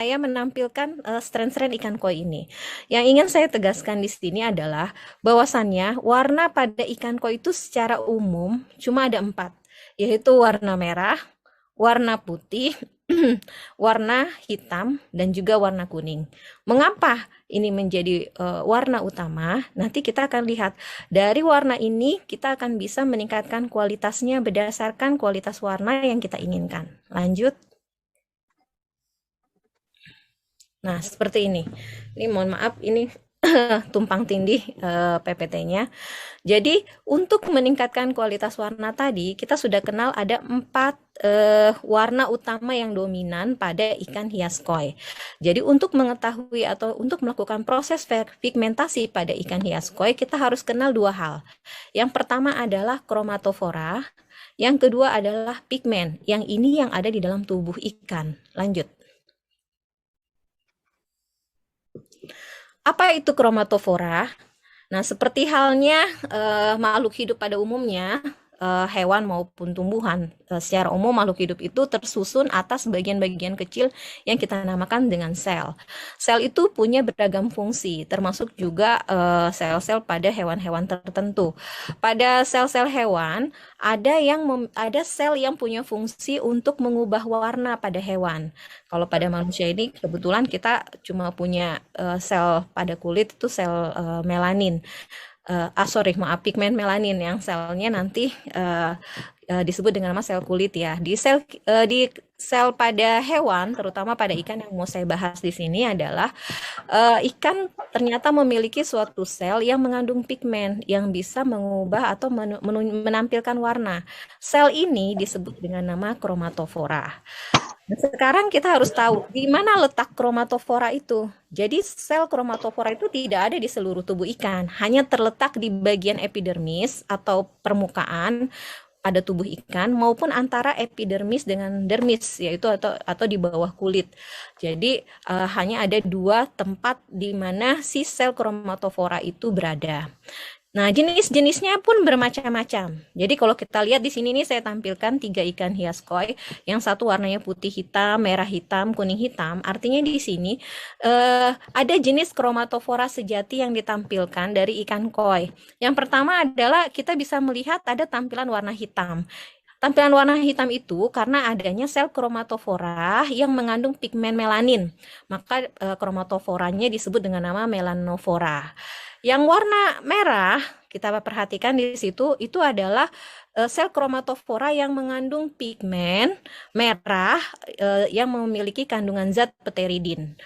saya menampilkan strain-strain ikan koi ini. Yang ingin saya tegaskan di sini adalah bahwasannya warna pada ikan koi itu secara umum cuma ada 4, yaitu warna merah, warna putih, warna hitam, dan juga warna kuning. Mengapa ini menjadi warna utama? Nanti kita akan lihat dari warna ini kita akan bisa meningkatkan kualitasnya berdasarkan kualitas warna yang kita inginkan. Lanjut. Nah, seperti ini. Ini mohon maaf, ini tumpang tindih PPT-nya. Jadi, untuk meningkatkan kualitas warna tadi, kita sudah kenal ada 4 warna utama yang dominan pada ikan hias koi. Jadi, untuk mengetahui atau untuk melakukan proses pigmentasi pada ikan hias koi, kita harus kenal 2 hal. Yang pertama adalah kromatofora, yang kedua adalah pigmen. Yang ini yang ada di dalam tubuh ikan. Lanjut. Apa itu kromatofora? Nah, seperti halnya makhluk hidup pada umumnya, hewan maupun tumbuhan, secara umum makhluk hidup itu tersusun atas bagian-bagian kecil yang kita namakan dengan sel. Sel itu punya beragam fungsi, termasuk juga sel-sel pada hewan-hewan tertentu. Pada sel-sel hewan, ada sel yang punya fungsi untuk mengubah warna pada hewan. Kalau pada manusia ini kebetulan kita cuma punya sel pada kulit itu sel melanin. Sorry, maaf, pigmen melanin yang selnya nanti disebut dengan nama sel kulit ya. Di sel pada hewan, terutama pada ikan yang mau saya bahas di sini adalah ikan ternyata memiliki suatu sel yang mengandung pigmen yang bisa mengubah atau menampilkan warna. Sel ini disebut dengan nama kromatofora. Nah, sekarang kita harus tahu di mana letak kromatofora itu. Jadi sel kromatofora itu tidak ada di seluruh tubuh ikan, hanya terletak di bagian epidermis atau permukaan pada tubuh ikan maupun antara epidermis dengan dermis, yaitu atau di bawah kulit. Jadi hanya ada 2 tempat di mana si sel kromatofora itu berada. Nah, jenis-jenisnya pun bermacam-macam. Jadi kalau kita lihat di sini nih saya tampilkan 3 ikan hias koi. Yang satu warnanya putih hitam, merah hitam, kuning hitam. Artinya di sini ada jenis kromatofora sejati yang ditampilkan dari ikan koi. Yang pertama adalah kita bisa melihat ada tampilan warna hitam. Tampilan warna hitam itu karena adanya sel kromatofora yang mengandung pigmen melanin. Maka kromatoforanya disebut dengan nama melanovora. Yang warna merah, kita perhatikan di situ, itu adalah sel kromatofora yang mengandung pigmen merah yang memiliki kandungan zat pteridin.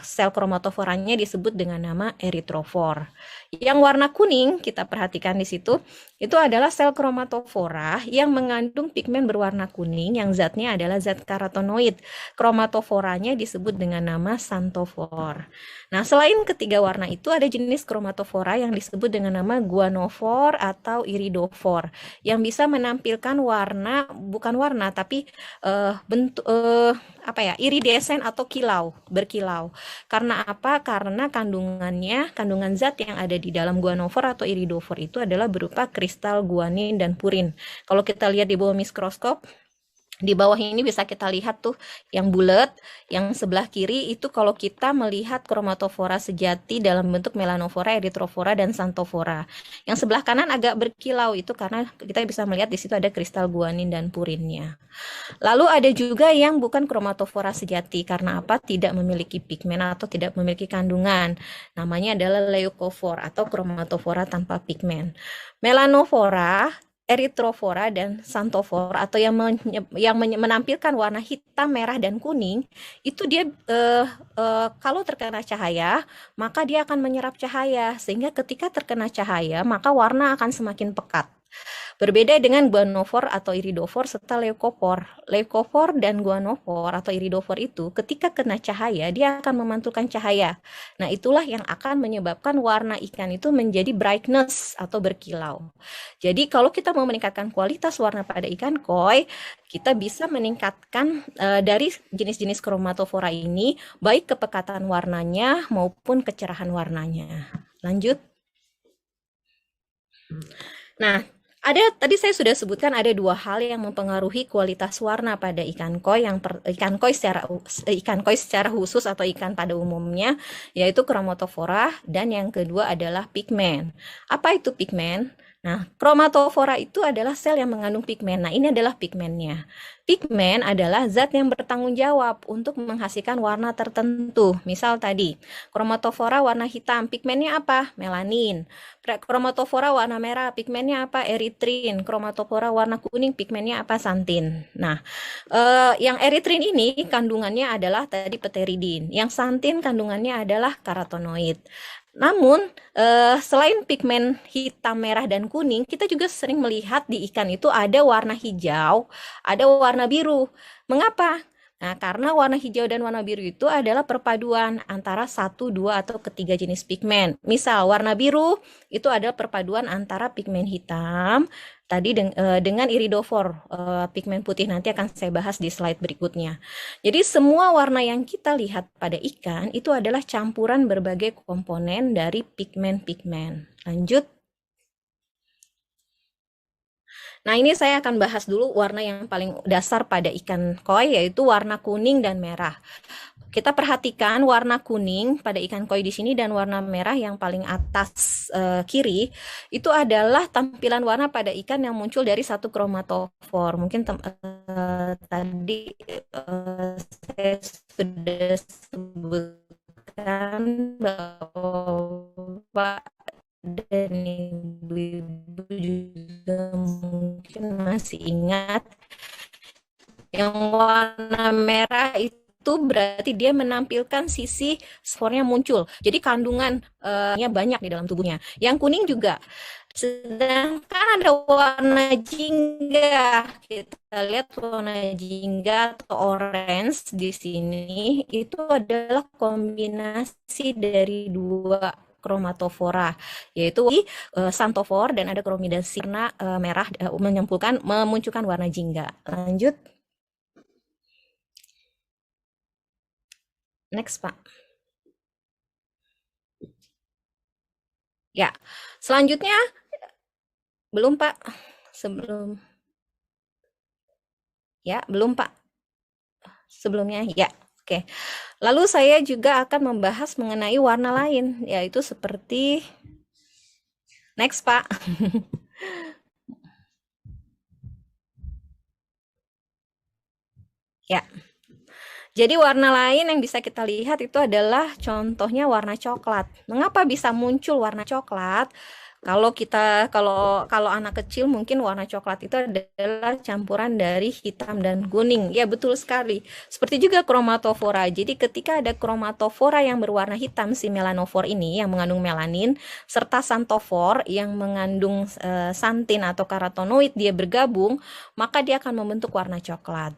Sel kromatoforanya disebut dengan nama eritrofor. Yang warna kuning, kita perhatikan di situ, itu adalah sel kromatofora yang mengandung pigmen berwarna kuning yang zatnya adalah zat karotenoid. Kromatoforanya disebut dengan nama xanthophore. Nah, selain ketiga warna itu ada jenis kromatofora yang disebut dengan nama guanophore atau iridophore yang bisa menampilkan warna, bukan warna tapi bentuk iridesen atau berkilau. Karena apa? Karena kandungan zat yang ada di dalam guanophore atau iridophore itu adalah berupa kristal guanin dan purin. Kalau kita lihat di bawah mikroskop, di bawah ini bisa kita lihat tuh yang bulat, yang sebelah kiri itu kalau kita melihat kromatofora sejati dalam bentuk melanovora, eritrofora, dan xanthophora. Yang sebelah kanan agak berkilau itu karena kita bisa melihat di situ ada kristal guanin dan purinnya. Lalu ada juga yang bukan kromatofora sejati karena apa? Tidak memiliki pigmen atau tidak memiliki kandungan. Namanya adalah leucophore atau kromatofora tanpa pigmen. Melanovora, eritrofora, dan xanthophora atau yang menampilkan warna hitam, merah, dan kuning itu dia kalau terkena cahaya maka dia akan menyerap cahaya sehingga ketika terkena cahaya maka warna akan semakin pekat. Berbeda dengan guanophore atau iridophore serta leucophore. Leucophore dan guanophore atau iridophore itu ketika kena cahaya dia akan memantulkan cahaya. Nah, itulah yang akan menyebabkan warna ikan itu menjadi brightness atau berkilau. Jadi kalau kita mau meningkatkan kualitas warna pada ikan koi, kita bisa meningkatkan dari jenis-jenis kromatofora ini baik kepekatan warnanya maupun kecerahan warnanya. Lanjut. Nah, Tadi saya sudah sebutkan ada dua hal yang mempengaruhi kualitas warna pada ikan koi. Ikan koi secara khusus atau ikan pada umumnya, yaitu kromatofora, dan yang kedua adalah pigmen. Apa itu pigmen? Nah, kromatofora itu adalah sel yang mengandung pigmen. Nah, ini adalah pigmennya. Pigmen adalah zat yang bertanggung jawab untuk menghasilkan warna tertentu. Misal tadi, kromatofora warna hitam, pigmennya apa? Melanin. Kromatofora warna merah, pigmennya apa? Eritrin. Kromatofora warna kuning, pigmennya apa? Santin. Nah, yang eritrin ini kandungannya adalah tadi pteridin. Yang santin kandungannya adalah karotenoid. Namun, selain pigmen hitam, merah, dan kuning, kita juga sering melihat di ikan itu ada warna hijau, ada warna biru. Mengapa? Nah, karena warna hijau dan warna biru itu adalah perpaduan antara satu, dua, atau ketiga jenis pigmen. Misal, warna biru itu adalah perpaduan antara pigmen hitam tadi dengan iridofor, pigmen putih. Nanti akan saya bahas di slide berikutnya. Jadi semua warna yang kita lihat pada ikan itu adalah campuran berbagai komponen dari pigmen-pigmen. Lanjut. Nah, ini saya akan bahas dulu warna yang paling dasar pada ikan koi, yaitu warna kuning dan merah. Kita perhatikan warna kuning pada ikan koi di sini dan warna merah yang paling atas kiri itu adalah tampilan warna pada ikan yang muncul dari satu kromatofor. Mungkin tadi saya sudah sebutkan bahwa dan ibu-ibu juga mungkin masih ingat yang warna merah itu berarti dia menampilkan sisi spornya muncul. Jadi kandungannya banyak di dalam tubuhnya. Yang kuning juga. Sedangkan ada warna jingga. Kita lihat warna jingga atau orange di sini itu adalah kombinasi dari dua kromatofora, yaitu santofor dan ada kromidasi warna merah memunculkan warna jingga. Lanjut. Next, Pak. Ya, selanjutnya belum, Pak. Belum, Pak. Sebelumnya, ya. Oke. Lalu saya juga akan membahas mengenai warna lain, yaitu seperti next, Pak. Ya. Jadi warna lain yang bisa kita lihat itu adalah contohnya warna coklat. Mengapa bisa muncul warna coklat? Kalau anak kecil mungkin warna coklat itu adalah campuran dari hitam dan kuning. Ya, betul sekali. Seperti juga kromatofora. Jadi ketika ada kromatofora yang berwarna hitam, si melanofor ini yang mengandung melanin, serta santofor yang mengandung santin atau karotenoid, dia bergabung, maka dia akan membentuk warna coklat.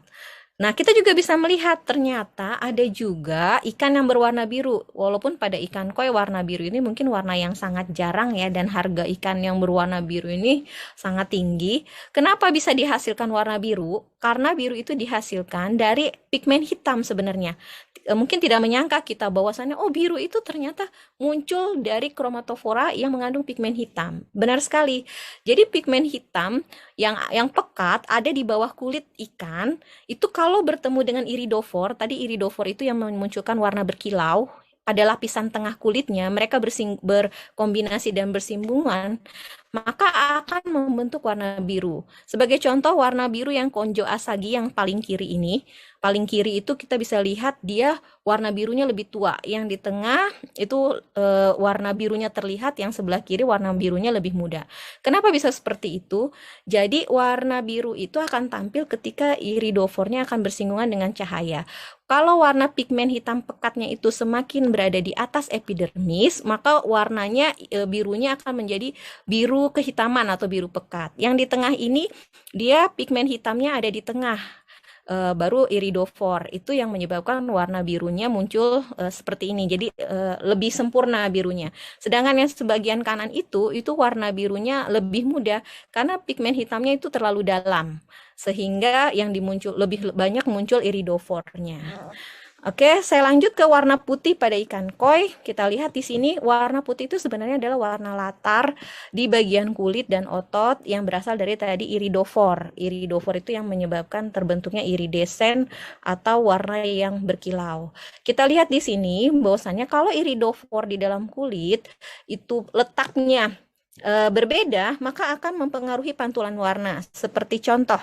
Nah, kita juga bisa melihat ternyata ada juga ikan yang berwarna biru. Walaupun pada ikan koi warna biru ini mungkin warna yang sangat jarang ya, dan harga ikan yang berwarna biru ini sangat tinggi. Kenapa bisa dihasilkan warna biru? Karena biru itu dihasilkan dari pigmen hitam sebenarnya. Mungkin tidak menyangka kita bahwasannya biru itu ternyata muncul dari kromatofora yang mengandung pigmen hitam. Benar sekali. Jadi pigmen hitam yang pekat ada di bawah kulit ikan itu kalau bertemu dengan iridofor, tadi iridofor itu yang memunculkan warna berkilau pada lapisan tengah kulitnya, mereka berkombinasi dan bersinggungan, maka akan membentuk warna biru. Sebagai contoh, warna biru yang Konjo Asagi yang paling kiri ini, paling kiri itu kita bisa lihat dia warna birunya lebih tua. Yang di tengah itu warna birunya terlihat, yang sebelah kiri warna birunya lebih muda. Kenapa bisa seperti itu? Jadi warna biru itu akan tampil ketika iridofornya akan bersinggungan dengan cahaya. Kalau warna pigmen hitam pekatnya itu semakin berada di atas epidermis, maka warnanya birunya akan menjadi biru kehitaman atau biru pekat. Yang di tengah ini dia pigmen hitamnya ada di tengah. Baru iridofor itu yang menyebabkan warna birunya muncul seperti ini. Jadi lebih sempurna birunya. Sedangkan yang sebagian kanan itu warna birunya lebih muda karena pigmen hitamnya itu terlalu dalam, sehingga yang lebih banyak muncul iridofornya. Oke, saya lanjut ke warna putih pada ikan koi. Kita lihat di sini warna putih itu sebenarnya adalah warna latar di bagian kulit dan otot yang berasal dari tadi iridofor. Iridofor itu yang menyebabkan terbentuknya iridesen atau warna yang berkilau. Kita lihat di sini bahwasanya kalau iridofor di dalam kulit itu letaknya berbeda, maka akan mempengaruhi pantulan warna. Seperti contoh,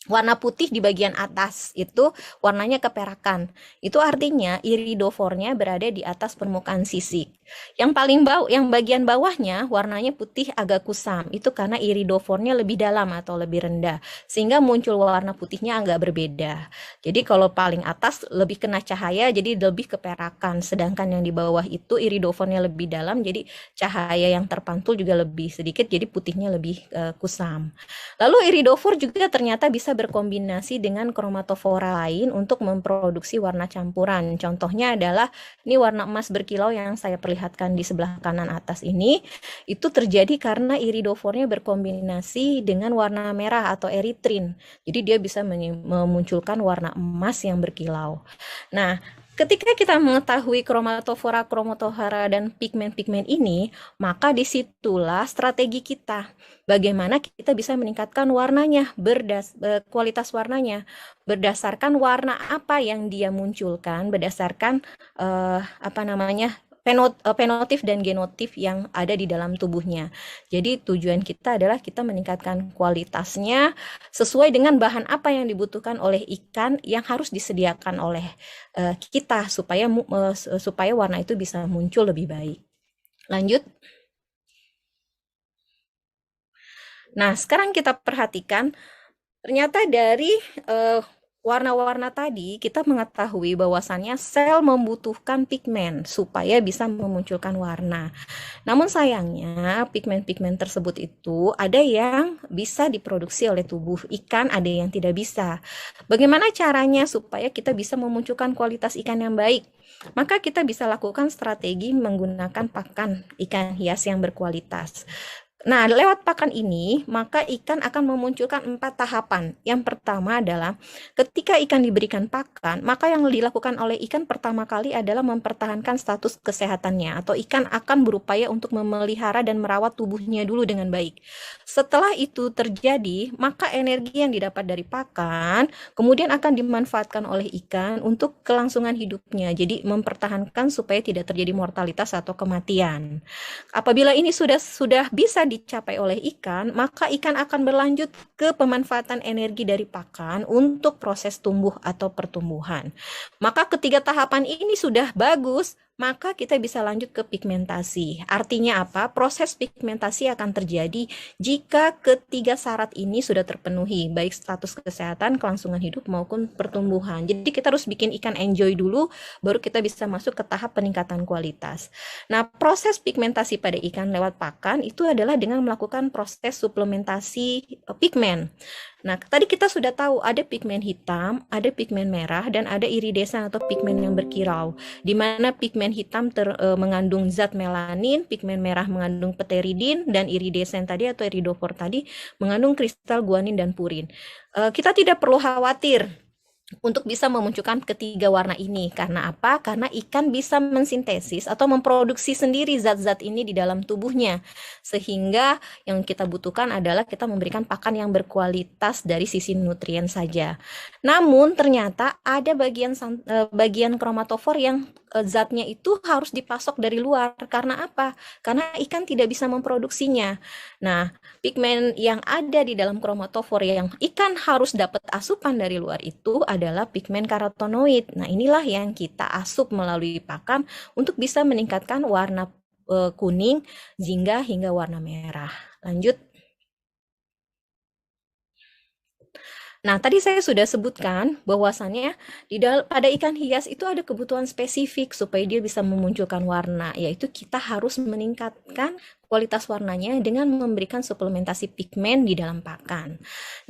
warna putih di bagian atas itu warnanya keperakan. Itu artinya iridofornya berada di atas permukaan sisik. Yang paling bawah, yang bagian bawahnya warnanya putih agak kusam. Itu karena iridofornya lebih dalam atau lebih rendah, sehingga muncul warna putihnya agak berbeda. Jadi kalau paling atas lebih kena cahaya, jadi lebih keperakan. Sedangkan yang di bawah itu iridofornya lebih dalam, jadi cahaya yang terpantul juga lebih sedikit, jadi putihnya lebih kusam. Lalu iridofor juga ternyata bisa berkombinasi dengan kromatofora lain untuk memproduksi warna campuran. Contohnya adalah ini warna emas berkilau yang saya perlihatkan di sebelah kanan atas ini. Itu terjadi karena iridofornya berkombinasi dengan warna merah atau eritrin. Jadi dia bisa memunculkan warna emas yang berkilau. Nah, ketika kita mengetahui kromatofora, dan pigmen-pigmen ini, maka disitulah strategi kita. Bagaimana kita bisa meningkatkan warnanya, kualitas warnanya, berdasarkan warna apa yang dia munculkan, berdasarkan apa namanya, fenotip dan genotip yang ada di dalam tubuhnya. Jadi tujuan kita adalah kita meningkatkan kualitasnya sesuai dengan bahan apa yang dibutuhkan oleh ikan yang harus disediakan oleh kita supaya warna itu bisa muncul lebih baik. Lanjut. Nah, sekarang kita perhatikan ternyata dari warna-warna tadi kita mengetahui bahwasannya sel membutuhkan pigmen supaya bisa memunculkan warna. Namun sayangnya pigmen-pigmen tersebut itu ada yang bisa diproduksi oleh tubuh ikan, ada yang tidak bisa. Bagaimana caranya supaya kita bisa memunculkan kualitas ikan yang baik? Maka kita bisa lakukan strategi menggunakan pakan ikan hias yang berkualitas. Nah, lewat pakan ini, maka ikan akan memunculkan 4 tahapan. Yang pertama adalah ketika ikan diberikan pakan, maka yang dilakukan oleh ikan pertama kali adalah mempertahankan status kesehatannya, atau ikan akan berupaya untuk memelihara dan merawat tubuhnya dulu dengan baik. Setelah itu terjadi, maka energi yang didapat dari pakan kemudian akan dimanfaatkan oleh ikan untuk kelangsungan hidupnya. Jadi mempertahankan supaya tidak terjadi mortalitas atau kematian. Apabila ini sudah bisa dicapai oleh ikan, maka ikan akan berlanjut ke pemanfaatan energi dari pakan untuk proses tumbuh atau pertumbuhan. Maka ketiga tahapan ini sudah bagus, maka kita bisa lanjut ke pigmentasi. Artinya apa? Proses pigmentasi akan terjadi jika ketiga syarat ini sudah terpenuhi, baik status kesehatan, kelangsungan hidup maupun pertumbuhan. Jadi kita harus bikin ikan enjoy dulu, baru kita bisa masuk ke tahap peningkatan kualitas. Nah, proses pigmentasi pada ikan lewat pakan itu adalah dengan melakukan proses suplementasi pigmen. Nah, tadi kita sudah tahu ada pigmen hitam, ada pigmen merah, dan ada iridesan atau pigmen yang berkilau. Di mana pigmen hitam mengandung zat melanin, pigmen merah mengandung pteridin, dan iridesan tadi atau iridofor tadi mengandung kristal guanin dan purin. Kita tidak perlu khawatir untuk bisa memunculkan ketiga warna ini. Karena apa? Karena ikan bisa mensintesis atau memproduksi sendiri zat-zat ini di dalam tubuhnya. Sehingga yang kita butuhkan adalah kita memberikan pakan yang berkualitas dari sisi nutrien saja. Namun ternyata ada bagian kromatofor yang zatnya itu harus dipasok dari luar. Karena apa? Karena ikan tidak bisa memproduksinya. Nah, pigmen yang ada di dalam kromatofor yang ikan harus dapat asupan dari luar itu adalah pigmen karotenoid. Nah, inilah yang kita asup melalui pakan untuk bisa meningkatkan warna kuning, jingga hingga warna merah. Lanjut. Nah, tadi saya sudah sebutkan bahwasannya pada ikan hias itu ada kebutuhan spesifik supaya dia bisa memunculkan warna, yaitu kita harus meningkatkan kualitas warnanya dengan memberikan suplementasi pigmen di dalam pakan.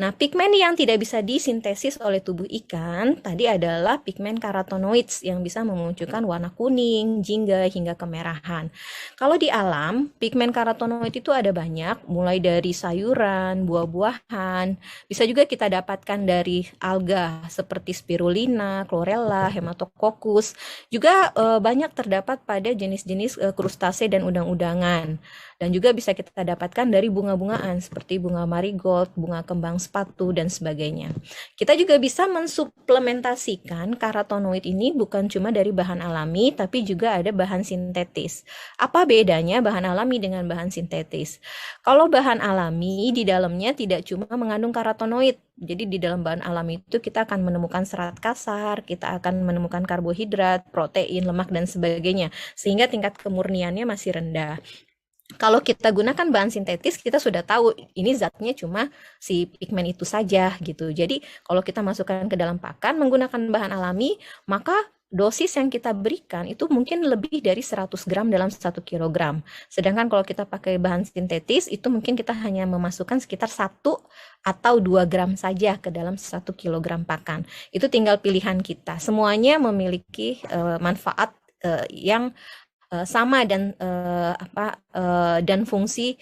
Nah, pigmen yang tidak bisa disintesis oleh tubuh ikan tadi adalah pigmen karotenoids yang bisa memunculkan warna kuning, jingga, hingga kemerahan. Kalau di alam, pigmen karotenoid itu ada banyak, mulai dari sayuran, buah-buahan, bisa juga kita dapatkan dari alga seperti spirulina, chlorella, hematococcus. Juga banyak terdapat pada jenis-jenis krustase dan udang-udangan. Dan juga bisa kita dapatkan dari bunga-bungaan seperti bunga marigold, bunga kembang sepatu, dan sebagainya. Kita juga bisa mensuplementasikan karotenoid ini bukan cuma dari bahan alami, tapi juga ada bahan sintetis. Apa bedanya bahan alami dengan bahan sintetis? Kalau bahan alami di dalamnya tidak cuma mengandung karotenoid, jadi di dalam bahan alami itu kita akan menemukan serat kasar, kita akan menemukan karbohidrat, protein, lemak, dan sebagainya. Sehingga tingkat kemurniannya masih rendah. Kalau kita gunakan bahan sintetis, kita sudah tahu ini zatnya cuma si pigmen itu saja gitu. Jadi kalau kita masukkan ke dalam pakan menggunakan bahan alami, maka dosis yang kita berikan itu mungkin lebih dari 100 gram dalam 1 kilogram. Sedangkan kalau kita pakai bahan sintetis, itu mungkin kita hanya memasukkan sekitar 1 atau 2 gram saja ke dalam 1 kilogram pakan. Itu tinggal pilihan kita. Semuanya memiliki manfaat yang sama dan fungsi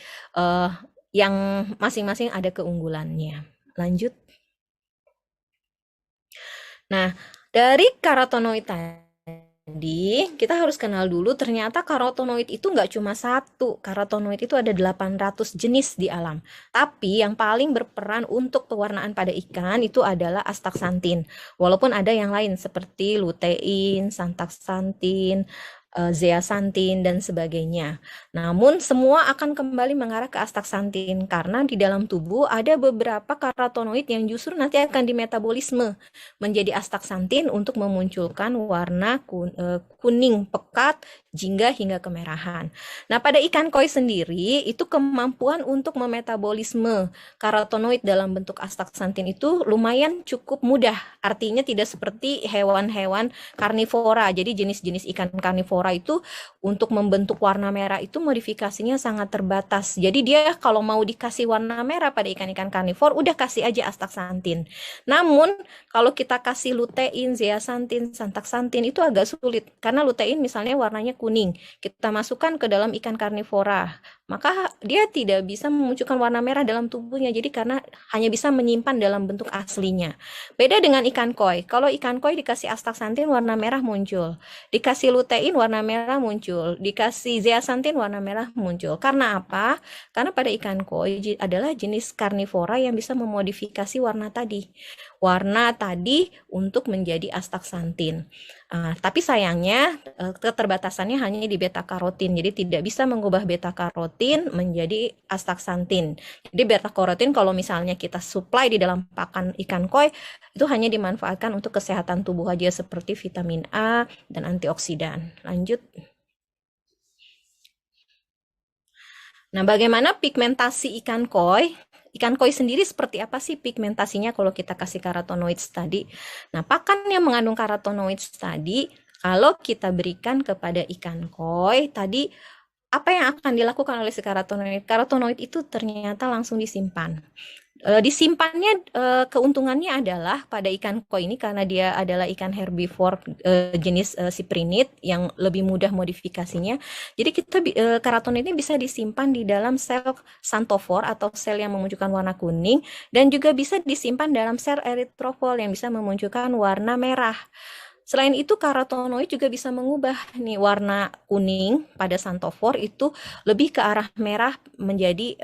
yang masing-masing ada keunggulannya. Lanjut. Nah, dari karotenoid tadi, kita harus kenal dulu ternyata karotenoid itu nggak cuma satu. Karotenoid itu ada 800 jenis di alam. Tapi yang paling berperan untuk pewarnaan pada ikan itu adalah astaxanthin. Walaupun ada yang lain seperti lutein, santaxanthin, zeaxanthin, dan sebagainya. Namun semua akan kembali mengarah ke astaxanthin karena di dalam tubuh ada beberapa karotenoid yang justru nanti akan dimetabolisme menjadi astaxanthin untuk memunculkan warna kuning pekat, jingga, hingga kemerahan. Nah, pada ikan koi sendiri itu kemampuan untuk memetabolisme karotenoid dalam bentuk astaxanthin itu lumayan cukup mudah. Artinya tidak seperti hewan-hewan karnivora. Jadi jenis-jenis ikan karnivora itu untuk membentuk warna merah itu modifikasinya sangat terbatas. Jadi dia kalau mau dikasih warna merah pada ikan-ikan karnivor udah kasih aja astaxanthin. Namun kalau kita kasih lutein, zeaxanthin, santaxanthin itu agak sulit karena lutein misalnya warnanya kuning. Kita masukkan ke dalam ikan karnivora, maka dia tidak bisa memunculkan warna merah dalam tubuhnya. Jadi karena hanya bisa menyimpan dalam bentuk aslinya. Beda dengan ikan koi. Kalau ikan koi dikasih astaxanthin warna merah muncul. Dikasih lutein warna merah muncul. Dikasih zeaxanthin warna merah muncul. Karena apa? Karena pada ikan koi adalah jenis karnivora yang bisa memodifikasi warna tadi. Warna tadi untuk menjadi astaxanthin. Tapi sayangnya keterbatasannya hanya di beta karotin. Jadi tidak bisa mengubah beta karotin menjadi astaxanthin. Jadi beta karotin kalau misalnya kita supply di dalam pakan ikan koi itu hanya dimanfaatkan untuk kesehatan tubuh aja seperti vitamin A dan antioksidan. Lanjut. Nah, bagaimana pigmentasi ikan koi? Ikan koi sendiri seperti apa sih pigmentasinya kalau kita kasih karotenoids tadi? Nah, pakan yang mengandung karotenoids tadi, kalau kita berikan kepada ikan koi, tadi apa yang akan dilakukan oleh si karotenoid? Karotenoid itu ternyata langsung disimpan. Disimpannya keuntungannya adalah pada ikan koi ini karena dia adalah ikan herbivore jenis siprinid yang lebih mudah modifikasinya. Jadi kita keraton ini bisa disimpan di dalam sel xanthophore atau sel yang memunculkan warna kuning dan juga bisa disimpan dalam sel eritrofol yang bisa memunculkan warna merah. Selain itu, karotenoid juga bisa mengubah nih warna kuning pada xanthophore itu lebih ke arah merah menjadi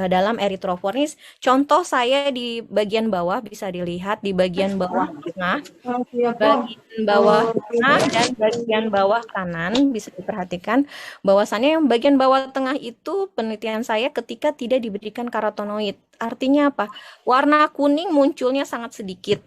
dalam eritrophore ini. Contoh saya di bagian bawah bisa dilihat di bagian bawah tengah, bagian bawah tengah dan bagian bawah kanan bisa diperhatikan bahwasannya yang bagian bawah tengah itu penelitian saya ketika tidak diberikan karotenoid. Artinya apa? Warna kuning munculnya sangat sedikit.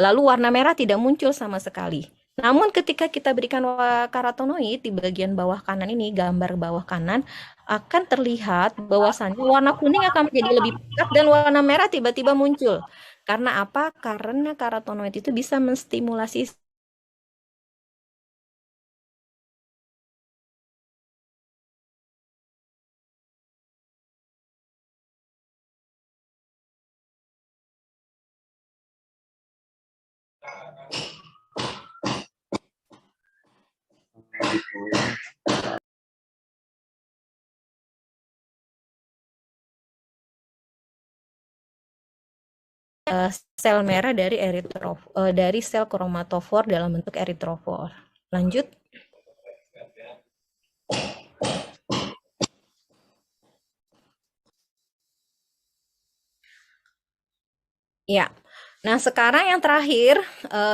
Lalu warna merah tidak muncul sama sekali. Namun ketika kita berikan karotenoid di bagian bawah kanan ini, gambar bawah kanan, akan terlihat bahwasannya warna kuning akan menjadi lebih pekat dan warna merah tiba-tiba muncul. Karena apa? Karena karotenoid itu bisa menstimulasi Sel merah dari dari sel kromatofor dalam bentuk eritrofor. Lanjut. Ya. Nah, sekarang yang terakhir,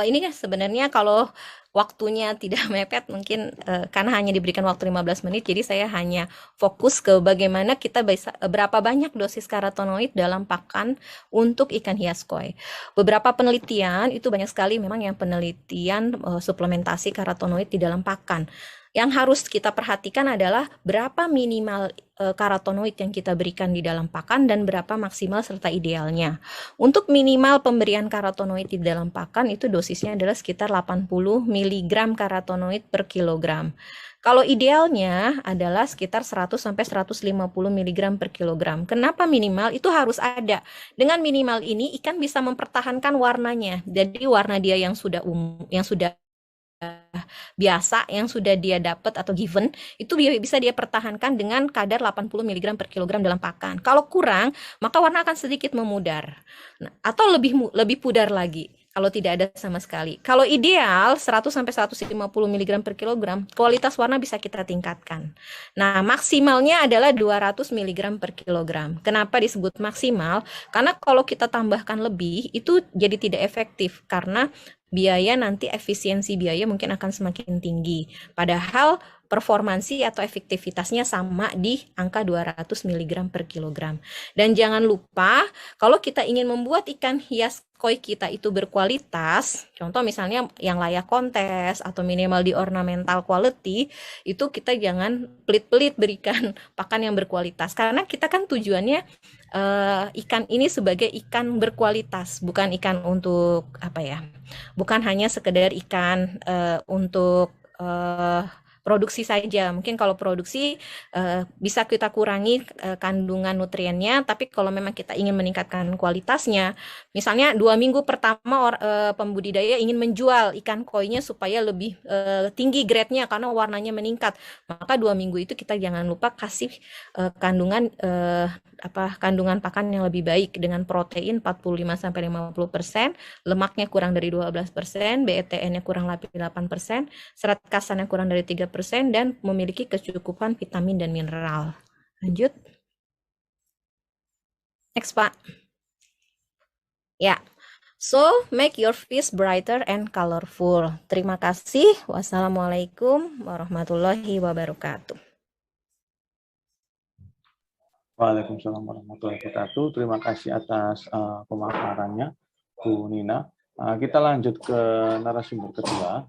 ini sebenarnya kalau waktunya tidak mepet mungkin karena hanya diberikan waktu 15 menit, jadi saya hanya fokus ke bagaimana kita bisa berapa banyak dosis karotenoid dalam pakan untuk ikan hias koi. Beberapa penelitian itu banyak sekali memang yang penelitian suplementasi karotenoid di dalam pakan. Yang harus kita perhatikan adalah berapa minimal karotenoid yang kita berikan di dalam pakan dan berapa maksimal serta idealnya. Untuk minimal pemberian karotenoid di dalam pakan itu dosisnya adalah sekitar 80 mg karotenoid per kilogram. Kalau idealnya adalah sekitar 100 sampai 150 mg per kilogram. Kenapa minimal? Itu harus ada. Dengan minimal ini ikan bisa mempertahankan warnanya. Jadi warna dia yang sudah biasa yang sudah dia dapat atau given itu bisa dia pertahankan dengan kadar 80 mg per kilogram dalam pakan. Kalau kurang, maka warna akan sedikit memudar. Nah, atau lebih pudar lagi kalau tidak ada sama sekali. Kalau ideal 100 sampai 150 mg per kilogram, kualitas warna bisa kita tingkatkan. Nah, maksimalnya adalah 200 mg per kilogram. Kenapa disebut maksimal? Karena kalau kita tambahkan lebih itu jadi tidak efektif karena biaya nanti efisiensi biaya mungkin akan semakin tinggi. Padahal performansi atau efektivitasnya sama di angka 200 mg per kilogram. Dan jangan lupa, kalau kita ingin membuat ikan hias koi kita itu berkualitas, contoh misalnya yang layak kontes atau minimal di ornamental quality, itu kita jangan pelit-pelit berikan pakan yang berkualitas. Karena kita kan tujuannya ikan ini sebagai ikan berkualitas, bukan ikan untuk apa ya? Bukan hanya sekedar ikan untuk produksi saja. Mungkin kalau produksi bisa kita kurangi kandungan nutriennya, tapi kalau memang kita ingin meningkatkan kualitasnya, misalnya 2 minggu pertama pembudidaya ingin menjual ikan koinya supaya lebih tinggi grade-nya karena warnanya meningkat, maka 2 minggu itu kita jangan lupa kasih kandungan pakan yang lebih baik dengan protein 45-50%, lemaknya kurang dari 12%, BETN-nya kurang lebih 8%, serat kasannya kurang dari 3%, dan memiliki kecukupan vitamin dan mineral. Lanjut. Next, Pak. Ya. So, make your fish brighter and colorful. Terima kasih. Wassalamualaikum warahmatullahi wabarakatuh. Waalaikumsalam warahmatullahi wabarakatuh. Terima kasih atas pemaparannya, Bu Nina. Kita lanjut ke narasumber kedua.